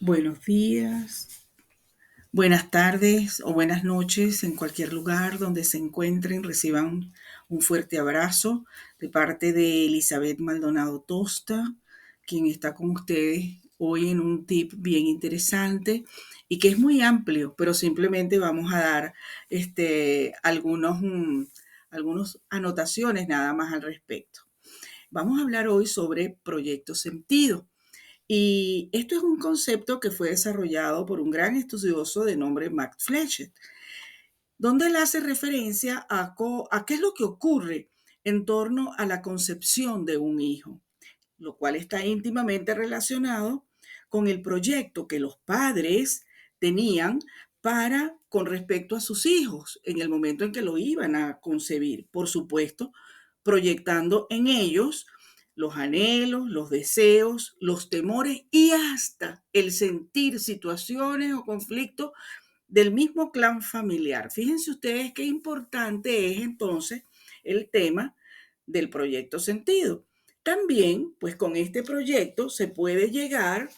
Buenos días, buenas tardes o buenas noches en cualquier lugar donde se encuentren. Reciban un fuerte abrazo de parte de Elizabeth Maldonado Tosta, quien está con ustedes hoy en un tip bien interesante y que es muy amplio, pero simplemente vamos a dar algunas anotaciones nada más al respecto. Vamos a hablar hoy sobre proyecto sentido. Y esto es un concepto que fue desarrollado por un gran estudioso de nombre Max Fletcher, donde él hace referencia a qué es lo que ocurre en torno a la concepción de un hijo, lo cual está íntimamente relacionado con el proyecto que los padres tenían con respecto a sus hijos en el momento en que lo iban a concebir. Por supuesto, proyectando en ellos los anhelos, los deseos, los temores y hasta el sentir situaciones o conflictos del mismo clan familiar. Fíjense ustedes qué importante es entonces el tema del proyecto sentido. También, pues con este proyecto se puede llegar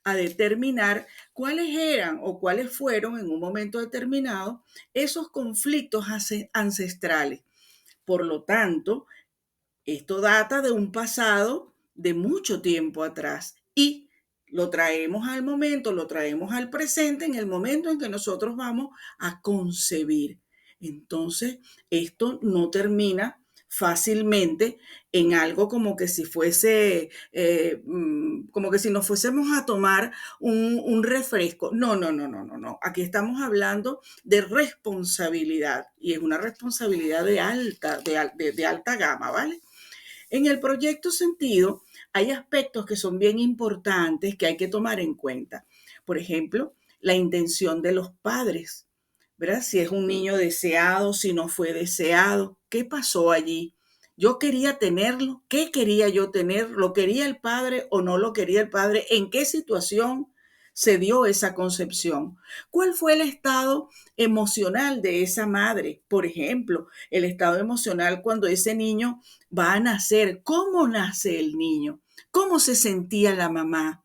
a determinar cuáles eran o cuáles fueron en un momento determinado esos conflictos ancestrales. Por lo tanto, esto data de un pasado de mucho tiempo atrás y lo traemos al momento, lo traemos al presente en el momento en que nosotros vamos a concebir. Entonces, esto no termina fácilmente en algo como que si fuese, como que si nos fuésemos a tomar un refresco. No, no, no, no, no, no. Aquí estamos hablando de responsabilidad y es una responsabilidad de alta gama, ¿vale? En el proyecto sentido, hay aspectos que son bien importantes que hay que tomar en cuenta. Por ejemplo, la intención de los padres, ¿verdad? Si es un niño deseado, si no fue deseado, ¿qué pasó allí? Yo quería tenerlo, ¿qué quería yo tener? ¿Lo quería el padre o no lo quería el padre? ¿En qué situación se dio esa concepción? ¿Cuál fue el estado emocional de esa madre? Por ejemplo, el estado emocional cuando ese niño va a nacer, cómo nace el niño, cómo se sentía la mamá,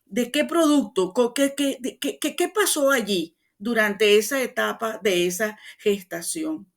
de qué producto, qué pasó allí durante esa etapa de esa gestación.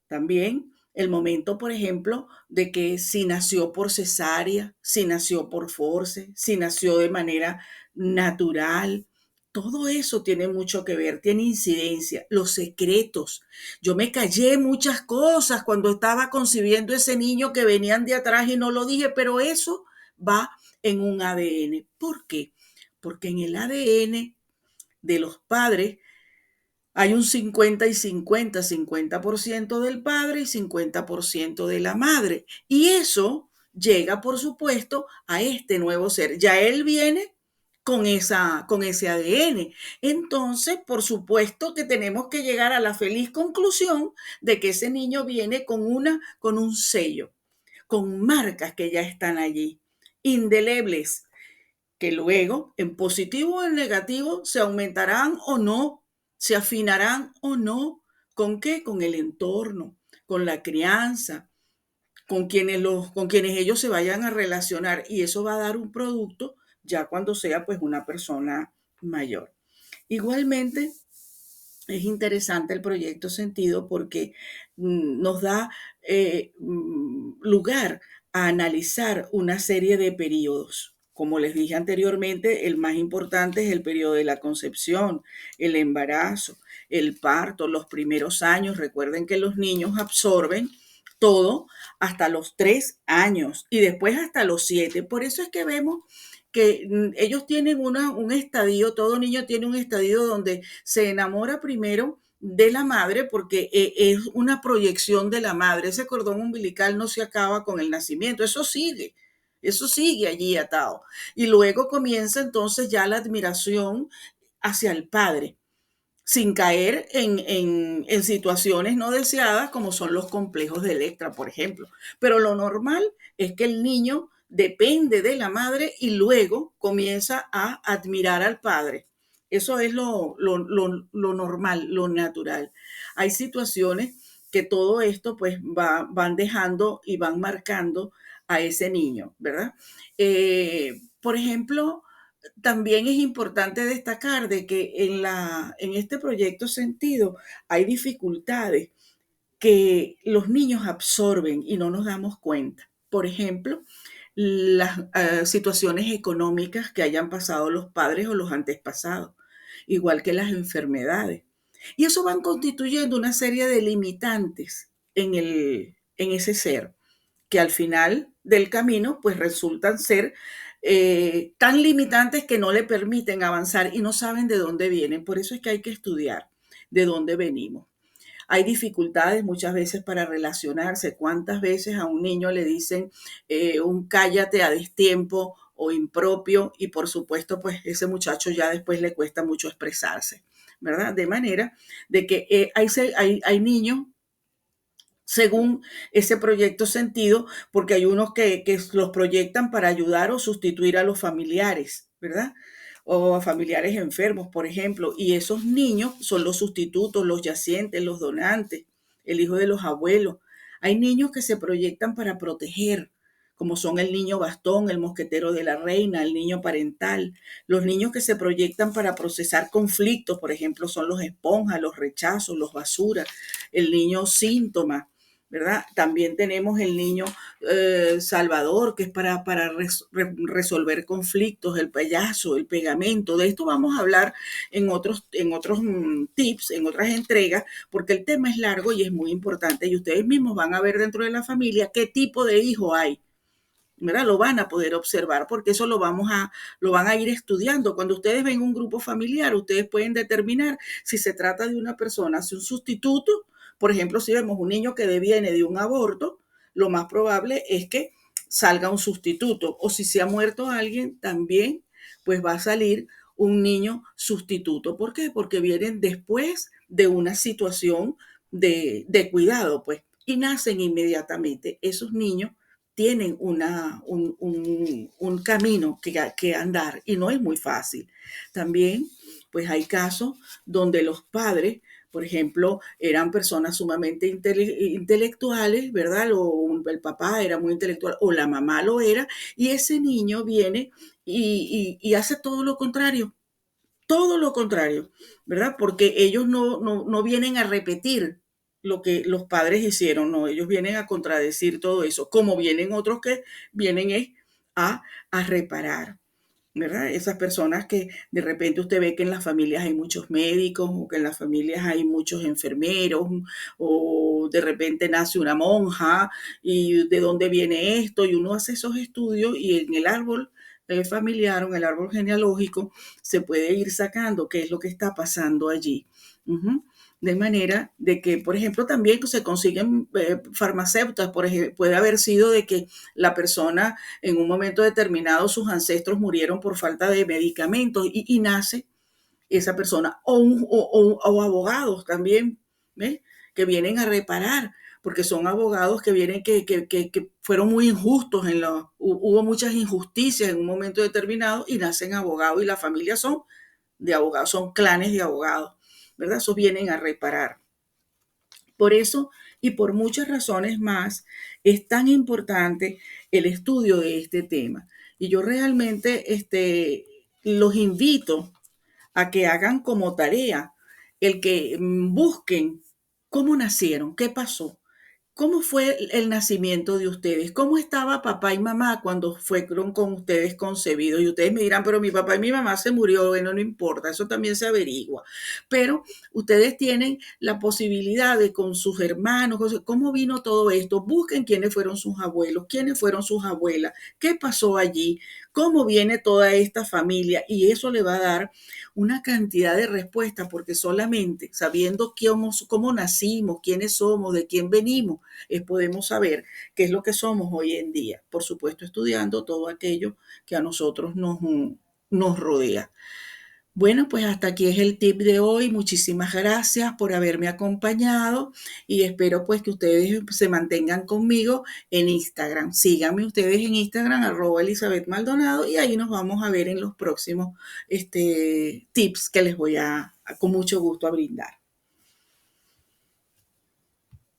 También el momento, por ejemplo, de que si nació por cesárea, si nació por force, si nació de manera natural. Todo eso tiene mucho que ver, tiene incidencia. Los secretos. Yo me callé muchas cosas cuando estaba concibiendo ese niño que venían de atrás y no lo dije, pero eso va en un ADN. ¿Por qué? Porque en el ADN de los padres hay un 50 y 50, 50% del padre y 50% de la madre. Y eso llega, por supuesto, a este nuevo ser. Ya él viene con ese ADN. Entonces, por supuesto que tenemos que llegar a la feliz conclusión de que ese niño viene con un sello, con marcas que ya están allí, indelebles, que luego, en positivo o en negativo, se aumentarán o no, se afinarán o no. ¿Con qué? Con el entorno, con la crianza, con quienes ellos se vayan a relacionar. Y eso va a dar un producto ya cuando sea pues una persona mayor. Igualmente, es interesante el proyecto Sentido porque nos da lugar a analizar una serie de periodos. Como les dije anteriormente, el más importante es el periodo de la concepción, el embarazo, el parto, los primeros años. Recuerden que los niños absorben todo hasta los 3 años y después hasta los 7. Por eso es que vemos que ellos tienen un estadio, todo niño tiene un estadio donde se enamora primero de la madre porque es una proyección de la madre. Ese cordón umbilical no se acaba con el nacimiento, eso sigue allí atado. Y luego comienza entonces ya la admiración hacia el padre, sin caer en situaciones no deseadas como son los complejos de Electra, por ejemplo. Pero lo normal es que el niño depende de la madre y luego comienza a admirar al padre. Eso es lo normal, lo natural. Hay situaciones que todo esto pues van dejando y van marcando a ese niño, ¿verdad? Por ejemplo, también es importante destacar de que en este proyecto Sentido hay dificultades que los niños absorben y no nos damos cuenta. Por ejemplo, las situaciones económicas que hayan pasado los padres o los antepasados, igual que las enfermedades. Y eso van constituyendo una serie de limitantes en ese ser, que al final del camino pues resultan ser tan limitantes que no le permiten avanzar y no saben de dónde vienen. Por eso es que hay que estudiar de dónde venimos. Hay dificultades muchas veces para relacionarse. ¿Cuántas veces a un niño le dicen un cállate a destiempo o impropio? Y por supuesto, pues ese muchacho ya después le cuesta mucho expresarse, ¿verdad? De manera de que hay niños según ese proyecto Sentido, porque hay unos que los proyectan para ayudar o sustituir a los familiares, ¿verdad? O a familiares enfermos, por ejemplo, y esos niños son los sustitutos, los yacientes, los donantes, el hijo de los abuelos. Hay niños que se proyectan para proteger, como son el niño bastón, el mosquetero de la reina, el niño parental. Los niños que se proyectan para procesar conflictos, por ejemplo, son los esponjas, los rechazos, los basuras, el niño síntoma, ¿verdad? También tenemos el niño salvador, que es para resolver conflictos, el payaso, el pegamento. De esto vamos a hablar en otros tips, en otras entregas, porque el tema es largo y es muy importante y ustedes mismos van a ver dentro de la familia qué tipo de hijo hay. ¿Verdad? Lo van a poder observar porque eso lo van a ir estudiando. Cuando ustedes ven un grupo familiar, ustedes pueden determinar si se trata de una persona, si un sustituto. Por ejemplo, si vemos un niño que viene de un aborto, lo más probable es que salga un sustituto. O si se ha muerto alguien, también pues va a salir un niño sustituto. ¿Por qué? Porque vienen después de una situación de cuidado, pues, y nacen inmediatamente. Esos niños tienen un camino que andar y no es muy fácil. También, pues hay casos donde los padres, por ejemplo, eran personas sumamente intelectuales, ¿verdad? El papá era muy intelectual o la mamá lo era, y ese niño viene y hace todo lo contrario, ¿verdad? Porque ellos no vienen a repetir lo que los padres hicieron, no, ellos vienen a contradecir todo eso, como vienen otros que vienen es a reparar, ¿verdad? Esas personas que de repente usted ve que en las familias hay muchos médicos o que en las familias hay muchos enfermeros o de repente nace una monja y de dónde viene esto y uno hace esos estudios y en el árbol familiar o en el árbol genealógico se puede ir sacando qué es lo que está pasando allí. Uh-huh. De manera de que, por ejemplo, también se consiguen farmacéuticas, por ejemplo, puede haber sido de que la persona en un momento determinado sus ancestros murieron por falta de medicamentos y nace esa persona. O abogados también, ¿ves? Que vienen a reparar, porque son abogados que vienen que fueron muy injustos, hubo muchas injusticias en un momento determinado y nacen abogados y las familias son de abogados, son clanes de abogados, ¿verdad? Esos vienen a reparar. Por eso y por muchas razones más es tan importante el estudio de este tema. Y yo realmente los invito a que hagan como tarea el que busquen cómo nacieron, qué pasó, cómo fue el nacimiento de ustedes, cómo estaba papá y mamá cuando fueron con ustedes concebidos. Y ustedes me dirán, pero mi papá y mi mamá se murió, bueno, no importa, eso también se averigua. Pero ustedes tienen la posibilidad de con sus hermanos, cómo vino todo esto, busquen quiénes fueron sus abuelos, quiénes fueron sus abuelas, qué pasó allí, cómo viene toda esta familia y eso le va a dar una cantidad de respuestas porque solamente sabiendo cómo nacimos, quiénes somos, de quién venimos, podemos saber qué es lo que somos hoy en día. Por supuesto, estudiando todo aquello que a nosotros nos rodea. Bueno, pues hasta aquí es el tip de hoy. Muchísimas gracias por haberme acompañado y espero pues que ustedes se mantengan conmigo en Instagram. Síganme ustedes en Instagram, @Elizabeth Maldonado, y ahí nos vamos a ver en los próximos tips que les voy con mucho gusto a brindar.